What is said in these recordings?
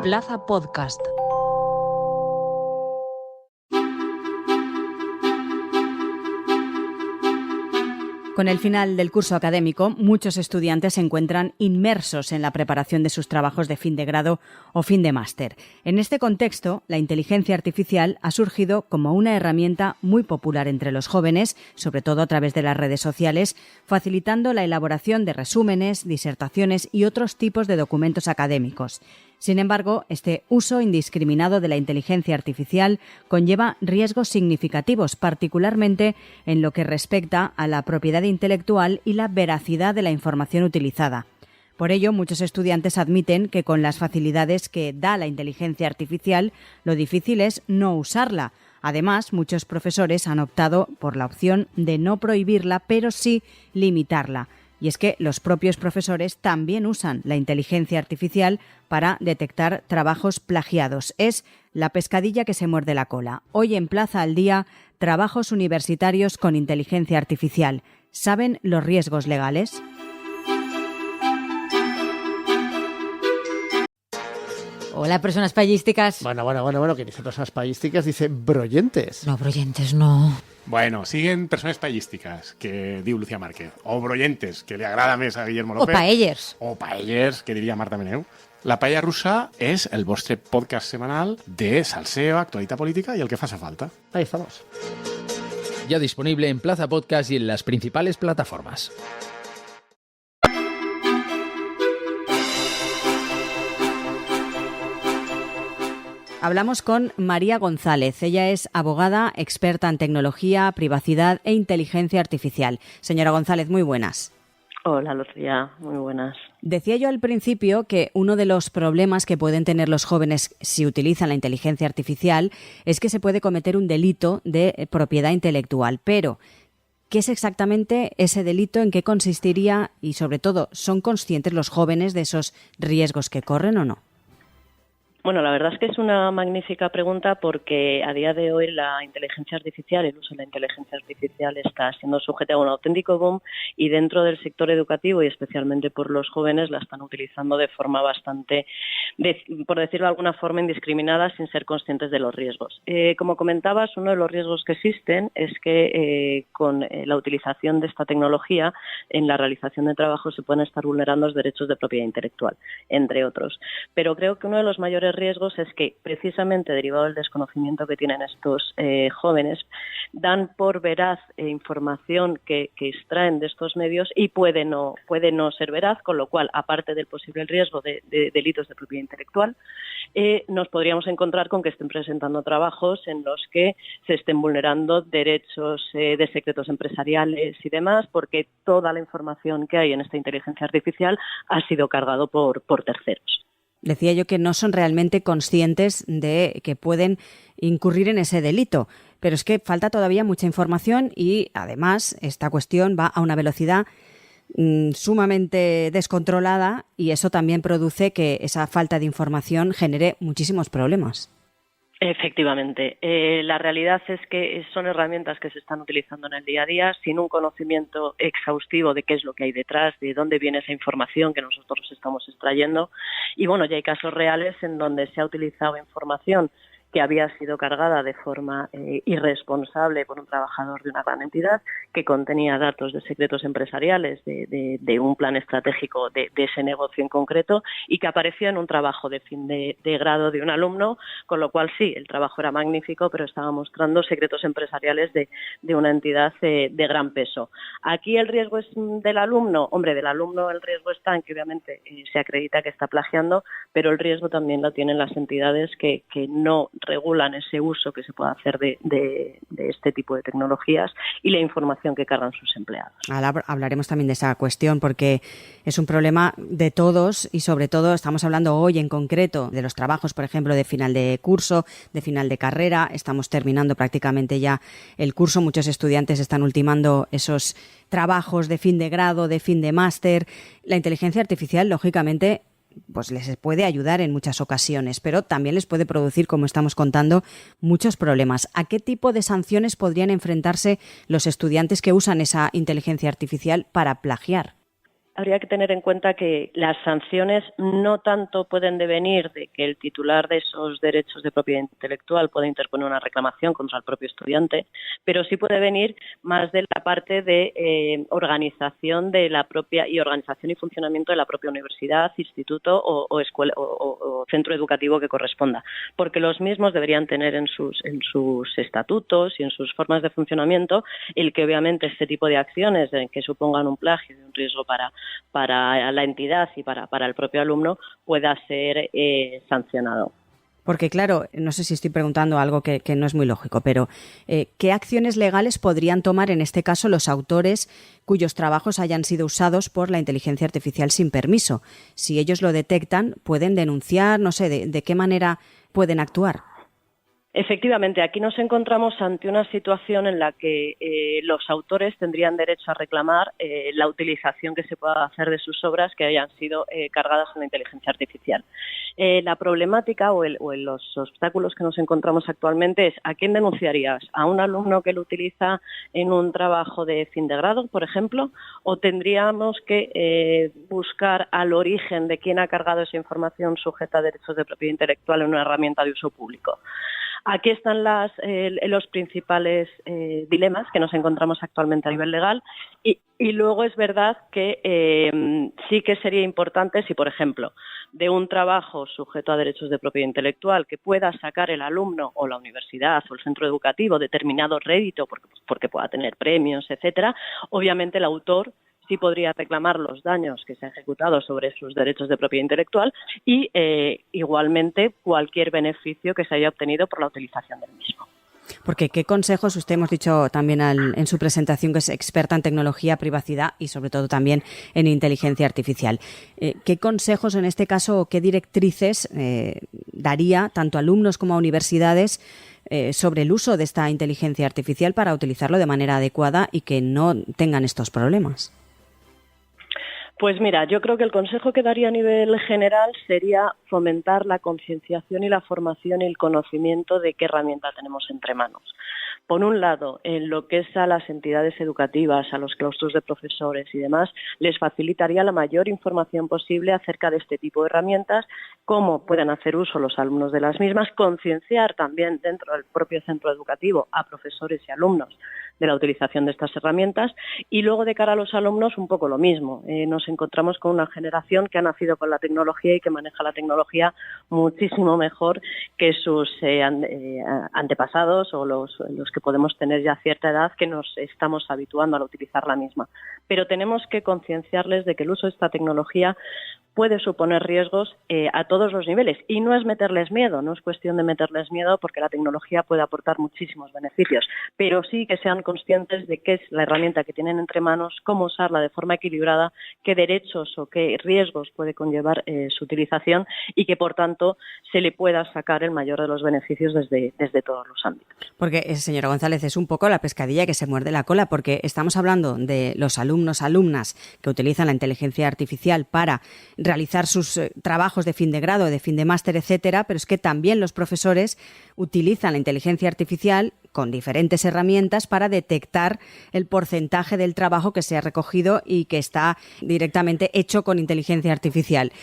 Plaza Podcast. Con el final del curso académico, muchos estudiantes se encuentran inmersos en la preparación de sus trabajos de fin de grado o fin de máster. En este contexto, la inteligencia artificial ha surgido como una herramienta muy popular entre los jóvenes, sobre todo a través de las redes sociales, facilitando la elaboración de resúmenes, disertaciones y otros tipos de documentos académicos. Sin embargo, este uso indiscriminado de la inteligencia artificial conlleva riesgos significativos, particularmente en lo que respecta a la propiedad intelectual y la veracidad de la información utilizada. Por ello, muchos estudiantes admiten que con las facilidades que da la inteligencia artificial, lo difícil es no usarla. Además, muchos profesores han optado por la opción de no prohibirla, pero sí limitarla. Y es que los propios profesores también usan la inteligencia artificial para detectar trabajos plagiados. Es la pescadilla que se muerde la cola. Hoy en Plaza al Día, trabajos universitarios con inteligencia artificial. ¿Saben los riesgos legales? Hola, personas payísticas. Bueno, que dice personas payísticas, dice broyentes. No, broyentes no. Bueno, siguen persones payísticas, que diu Lucía Márquez, o broyentes, que li agrada més a Guillermo López. O paellers, que diria Marta Meneu. La Paella Rusa és el vostre podcast semanal de salseo, actualitat política y el que faça falta. Ahí estamos. Ya disponible en Plaza Podcast y en las principales plataformas. Hablamos con María González. Ella es abogada, experta en tecnología, privacidad e inteligencia artificial. Señora González, muy buenas. Hola, Lucía. Muy buenas. Decía yo al principio que uno de los problemas que pueden tener los jóvenes si utilizan la inteligencia artificial es que se puede cometer un delito de propiedad intelectual. Pero, ¿qué es exactamente ese delito? ¿En qué consistiría? Y, sobre todo, ¿son conscientes los jóvenes de esos riesgos que corren o no? Bueno, la verdad es que es una magnífica pregunta porque a día de hoy la inteligencia artificial, el uso de la inteligencia artificial está siendo sujeta a un auténtico boom y dentro del sector educativo y especialmente por los jóvenes la están utilizando de forma bastante, por decirlo de alguna forma, indiscriminada sin ser conscientes de los riesgos. Como comentabas, uno de los riesgos que existen es que con la utilización de esta tecnología en la realización de trabajos se pueden estar vulnerando los derechos de propiedad intelectual, entre otros. Pero creo que uno de los mayores riesgos es que, precisamente derivado del desconocimiento que tienen estos jóvenes, dan por veraz información que extraen de estos medios y puede no ser veraz, con lo cual, aparte del posible riesgo de delitos de propiedad intelectual, nos podríamos encontrar con que estén presentando trabajos en los que se estén vulnerando derechos de secretos empresariales y demás, porque toda la información que hay en esta inteligencia artificial ha sido cargado por terceros. Decía yo que no son realmente conscientes de que pueden incurrir en ese delito, pero es que falta todavía mucha información y además esta cuestión va a una velocidad sumamente descontrolada y eso también produce que esa falta de información genere muchísimos problemas. Efectivamente. La realidad es que son herramientas que se están utilizando en el día a día sin un conocimiento exhaustivo de qué es lo que hay detrás, de dónde viene esa información que nosotros estamos extrayendo. Y bueno, ya hay casos reales en donde se ha utilizado información que había sido cargada de forma irresponsable por un trabajador de una gran entidad, que contenía datos de secretos empresariales, de un plan estratégico de ese negocio en concreto, y que apareció en un trabajo de fin de grado de un alumno, con lo cual sí, el trabajo era magnífico, pero estaba mostrando secretos empresariales de una entidad de gran peso. Aquí el riesgo es del alumno. Hombre, del alumno el riesgo está en que obviamente se acredita que está plagiando, pero el riesgo también lo tienen las entidades que no regulan ese uso que se puede hacer de este tipo de tecnologías y la información que cargan sus empleados. Ahora hablaremos también de esa cuestión porque es un problema de todos y sobre todo estamos hablando hoy en concreto de los trabajos, por ejemplo, de final de curso, de final de carrera. Estamos terminando prácticamente ya el curso. Muchos estudiantes están ultimando esos trabajos de fin de grado, de fin de máster. La inteligencia artificial, lógicamente, pues les puede ayudar en muchas ocasiones, pero también les puede producir, como estamos contando, muchos problemas. ¿A qué tipo de sanciones podrían enfrentarse los estudiantes que usan esa inteligencia artificial para plagiar? habría que tener en cuenta que las sanciones no tanto pueden devenir de que el titular de esos derechos de propiedad intelectual pueda interponer una reclamación contra el propio estudiante, pero sí puede venir más de la parte de organización de la propia y organización y funcionamiento de la propia universidad, instituto o escuela o centro educativo que corresponda, porque los mismos deberían tener en sus estatutos y en sus formas de funcionamiento el que obviamente este tipo de acciones que supongan un plagio y un riesgo para la entidad y para el propio alumno pueda ser sancionado. Porque claro, no sé si estoy preguntando algo que no es muy lógico, pero ¿qué acciones legales podrían tomar en este caso los autores cuyos trabajos hayan sido usados por la inteligencia artificial sin permiso? Si ellos lo detectan, ¿pueden denunciar? No sé, ¿de qué manera pueden actuar? Efectivamente, aquí nos encontramos ante una situación en la que los autores tendrían derecho a reclamar la utilización que se pueda hacer de sus obras que hayan sido cargadas en la inteligencia artificial. La problemática o los obstáculos que nos encontramos actualmente es ¿a quién denunciarías? ¿A un alumno que lo utiliza en un trabajo de fin de grado, por ejemplo? ¿O tendríamos que buscar al origen de quién ha cargado esa información sujeta a derechos de propiedad intelectual en una herramienta de uso público? Aquí están los principales dilemas que nos encontramos actualmente a nivel legal y luego es verdad que sí que sería importante si, por ejemplo, de un trabajo sujeto a derechos de propiedad intelectual que pueda sacar el alumno o la universidad o el centro educativo determinado rédito porque pueda tener premios, etcétera, obviamente el autor sí podría reclamar los daños que se han ejecutado sobre sus derechos de propiedad intelectual y igualmente cualquier beneficio que se haya obtenido por la utilización del mismo. Porque ¿qué consejos? Usted hemos dicho también en su presentación que es experta en tecnología, privacidad y sobre todo también en inteligencia artificial. ¿Qué consejos en este caso o qué directrices daría tanto a alumnos como a universidades sobre el uso de esta inteligencia artificial para utilizarlo de manera adecuada y que no tengan estos problemas? Pues mira, yo creo que el consejo que daría a nivel general sería fomentar la concienciación y la formación y el conocimiento de qué herramienta tenemos entre manos. Por un lado, en lo que es a las entidades educativas, a los claustros de profesores y demás, les facilitaría la mayor información posible acerca de este tipo de herramientas, cómo pueden hacer uso los alumnos de las mismas, concienciar también dentro del propio centro educativo a profesores y alumnos de la utilización de estas herramientas y luego de cara a los alumnos un poco lo mismo. Nos encontramos con una generación que ha nacido con la tecnología y que maneja la tecnología muchísimo mejor que sus antepasados o los que podemos tener ya cierta edad que nos estamos habituando a utilizar la misma. Pero tenemos que concienciarles de que el uso de esta tecnología puede suponer riesgos a todos los niveles y no es meterles miedo, no es cuestión de meterles miedo porque la tecnología puede aportar muchísimos beneficios, pero sí que sean conscientes de qué es la herramienta que tienen entre manos, cómo usarla de forma equilibrada, qué derechos o qué riesgos puede conllevar su utilización y que por tanto se le pueda sacar el mayor de los beneficios desde todos los ámbitos. Porque, señora González, es un poco la pescadilla que se muerde la cola porque estamos hablando de los alumnos, alumnas que utilizan la inteligencia artificial para realizar sus trabajos de fin de grado, de fin de máster, etcétera, pero es que también los profesores utilizan la inteligencia artificial con diferentes herramientas para detectar el porcentaje del trabajo que se ha recogido y que está directamente hecho con inteligencia artificial.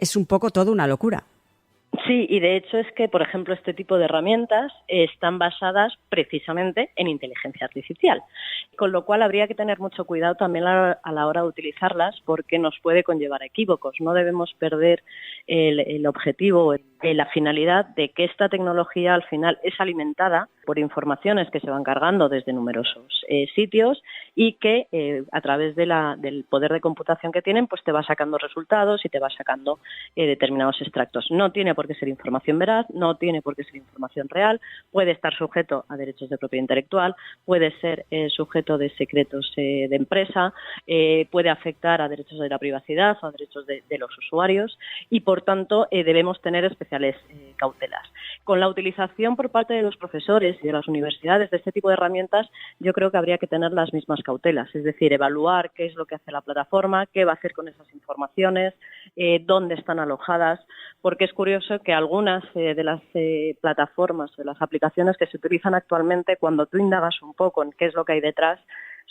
Es un poco todo una locura. Sí, y de hecho es que, por ejemplo, este tipo de herramientas están basadas precisamente en inteligencia artificial, con lo cual habría que tener mucho cuidado también a la hora de utilizarlas porque nos puede conllevar a equívocos. No debemos perder el objetivo, la finalidad de que esta tecnología al final es alimentada por informaciones que se van cargando desde numerosos sitios y que a través del poder de computación que tienen, pues te va sacando resultados y te va sacando determinados extractos. No tiene por qué ser información veraz, no tiene por qué ser información real, puede estar sujeto a derechos de propiedad intelectual, puede ser sujeto de secretos de empresa, puede afectar a derechos de la privacidad o a derechos de los usuarios y, por tanto, debemos tener especiales cautelas. Con la utilización por parte de los profesores y de las universidades de este tipo de herramientas, yo creo que habría que tener las mismas cautelas, es decir, evaluar qué es lo que hace la plataforma, qué va a hacer con esas informaciones, dónde están alojadas, porque es curioso que algunas de las plataformas, de las aplicaciones que se utilizan actualmente, cuando tú indagas un poco en qué es lo que hay detrás,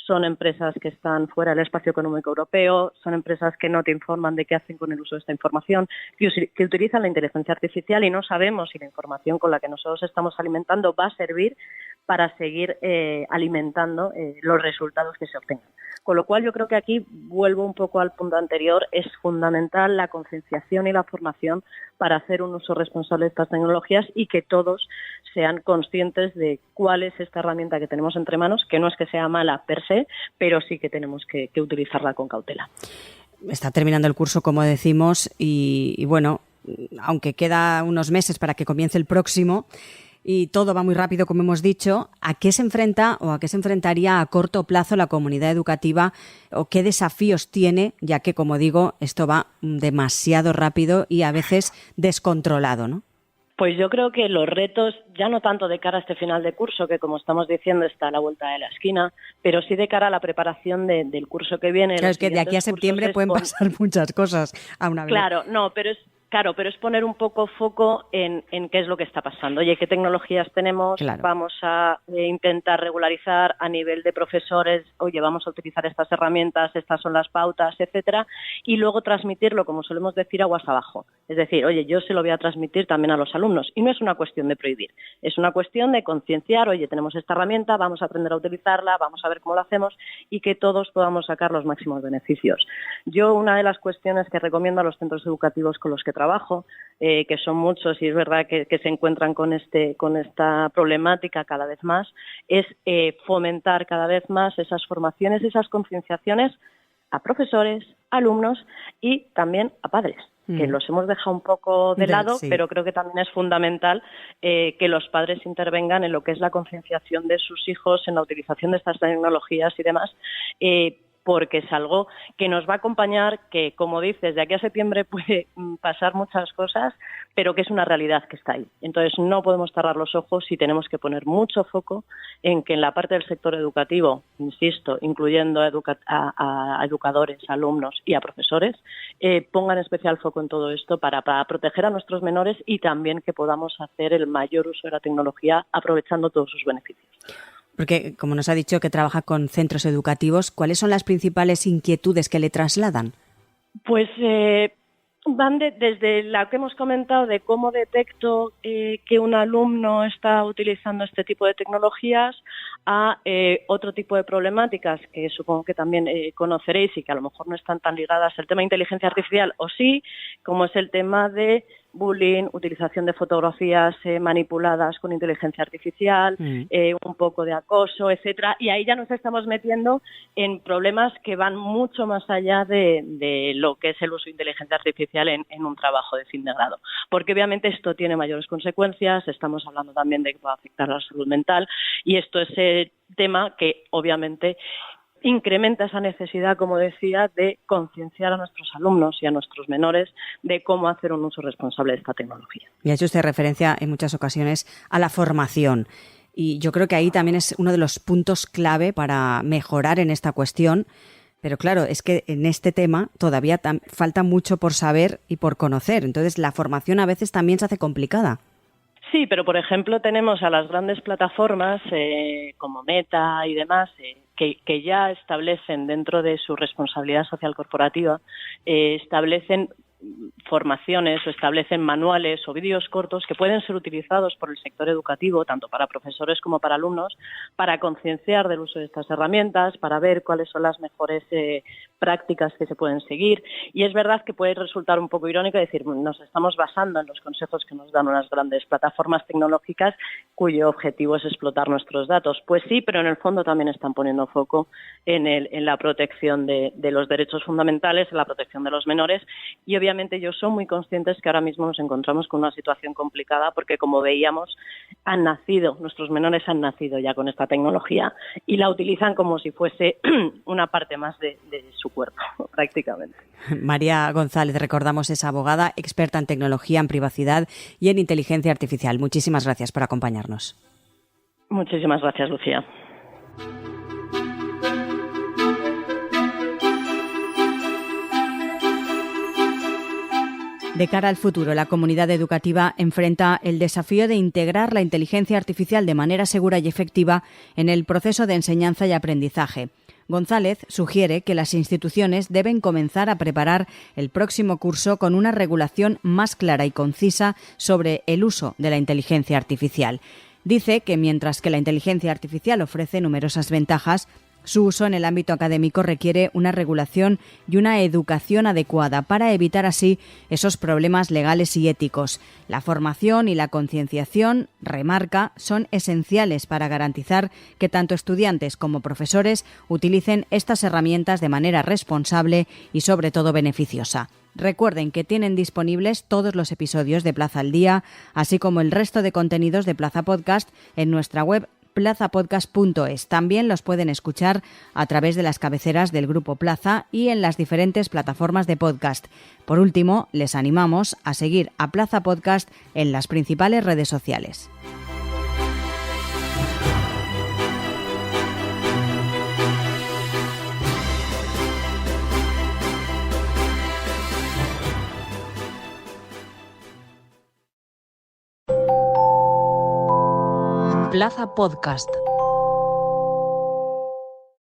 son empresas que están fuera del espacio económico europeo, son empresas que no te informan de qué hacen con el uso de esta información, que utilizan la inteligencia artificial y no sabemos si la información con la que nosotros estamos alimentando va a servir para seguir alimentando los resultados que se obtengan. Con lo cual yo creo que aquí vuelvo un poco al punto anterior, es fundamental la concienciación y la formación para hacer un uso responsable de estas tecnologías y que todos sean conscientes de cuál es esta herramienta que tenemos entre manos, que no es que sea mala per se, pero sí que tenemos que utilizarla con cautela. Está terminando el curso, como decimos, y bueno, aunque queda unos meses para que comience el próximo, y todo va muy rápido, como hemos dicho, ¿a qué se enfrenta o a qué se enfrentaría a corto plazo la comunidad educativa o qué desafíos tiene, ya que, como digo, esto va demasiado rápido y a veces descontrolado, ¿no? Pues yo creo que los retos, ya no tanto de cara a este final de curso, que como estamos diciendo está a la vuelta de la esquina, pero sí de cara a la preparación del curso que viene. Claro, es que de aquí a septiembre pueden pasar muchas cosas a una vez. Claro, no, pero es poner un poco foco en qué es lo que está pasando. Oye, ¿qué tecnologías tenemos? Claro. Vamos a intentar regularizar a nivel de profesores. Oye, vamos a utilizar estas herramientas, estas son las pautas, etcétera. Y luego transmitirlo, como solemos decir, aguas abajo. Es decir, oye, yo se lo voy a transmitir también a los alumnos. Y no es una cuestión de prohibir. Es una cuestión de concienciar. Oye, tenemos esta herramienta, vamos a aprender a utilizarla, vamos a ver cómo lo hacemos y que todos podamos sacar los máximos beneficios. Yo, una de las cuestiones que recomiendo a los centros educativos con los que trabajo, que son muchos y es verdad que se encuentran con esta problemática cada vez más, es fomentar cada vez más esas formaciones, esas concienciaciones a profesores, alumnos y también a padres, que los hemos dejado un poco de lado, sí. Pero creo que también es fundamental que los padres intervengan en lo que es la concienciación de sus hijos, en la utilización de estas tecnologías y demás, porque es algo que nos va a acompañar, que, como dices, de aquí a septiembre puede pasar muchas cosas, pero que es una realidad que está ahí. Entonces, no podemos cerrar los ojos y tenemos que poner mucho foco en que en la parte del sector educativo, insisto, incluyendo a educadores, a alumnos y a profesores, pongan especial foco en todo esto para proteger a nuestros menores y también que podamos hacer el mayor uso de la tecnología aprovechando todos sus beneficios. Porque, como nos ha dicho que trabaja con centros educativos, ¿cuáles son las principales inquietudes que le trasladan? Pues van desde la que hemos comentado de cómo detecto que un alumno está utilizando este tipo de tecnologías a otro tipo de problemáticas que supongo que también conoceréis y que a lo mejor no están tan ligadas al tema de inteligencia artificial o sí, como es el tema de bullying, utilización de fotografías manipuladas con inteligencia artificial, un poco de acoso, etcétera, y ahí ya nos estamos metiendo en problemas que van mucho más allá de lo que es el uso de inteligencia artificial en un trabajo de fin de grado, porque obviamente esto tiene mayores consecuencias, estamos hablando también de que va a afectar a la salud mental y esto es el tema que obviamente incrementa esa necesidad, como decía, de concienciar a nuestros alumnos y a nuestros menores de cómo hacer un uso responsable de esta tecnología. Y ha hecho usted referencia en muchas ocasiones a la formación. Y yo creo que ahí también es uno de los puntos clave para mejorar en esta cuestión. Pero claro, es que en este tema todavía falta mucho por saber y por conocer. Entonces, la formación a veces también se hace complicada. Sí, pero por ejemplo tenemos a las grandes plataformas como Meta y demás que ya establecen dentro de su responsabilidad social corporativa, establecen formaciones o establecen manuales o vídeos cortos que pueden ser utilizados por el sector educativo, tanto para profesores como para alumnos, para concienciar del uso de estas herramientas, para ver cuáles son las mejores prácticas que se pueden seguir. Y es verdad que puede resultar un poco irónico decir, nos estamos basando en los consejos que nos dan unas grandes plataformas tecnológicas cuyo objetivo es explotar nuestros datos. Pues sí, pero en el fondo también están poniendo foco en la protección de los derechos fundamentales, en la protección de los menores y obviamente ellos son muy conscientes que ahora mismo nos encontramos con una situación complicada porque, como veíamos, nuestros menores han nacido ya con esta tecnología y la utilizan como si fuese una parte más de su cuerpo, prácticamente. María González, recordamos, es abogada, experta en tecnología, en privacidad y en inteligencia artificial. Muchísimas gracias por acompañarnos. Muchísimas gracias, Lucía. De cara al futuro, la comunidad educativa enfrenta el desafío de integrar la inteligencia artificial de manera segura y efectiva en el proceso de enseñanza y aprendizaje. González sugiere que las instituciones deben comenzar a preparar el próximo curso con una regulación más clara y concisa sobre el uso de la inteligencia artificial. Dice que mientras que la inteligencia artificial ofrece numerosas ventajas, su uso en el ámbito académico requiere una regulación y una educación adecuada para evitar así esos problemas legales y éticos. La formación y la concienciación, remarca, son esenciales para garantizar que tanto estudiantes como profesores utilicen estas herramientas de manera responsable y sobre todo beneficiosa. Recuerden que tienen disponibles todos los episodios de Plaza al Día, así como el resto de contenidos de Plaza Podcast en nuestra web plazapodcast.es. También los pueden escuchar a través de las cabeceras del Grupo Plaza y en las diferentes plataformas de podcast. Por último, les animamos a seguir a Plaza Podcast en las principales redes sociales. Plaza Podcast.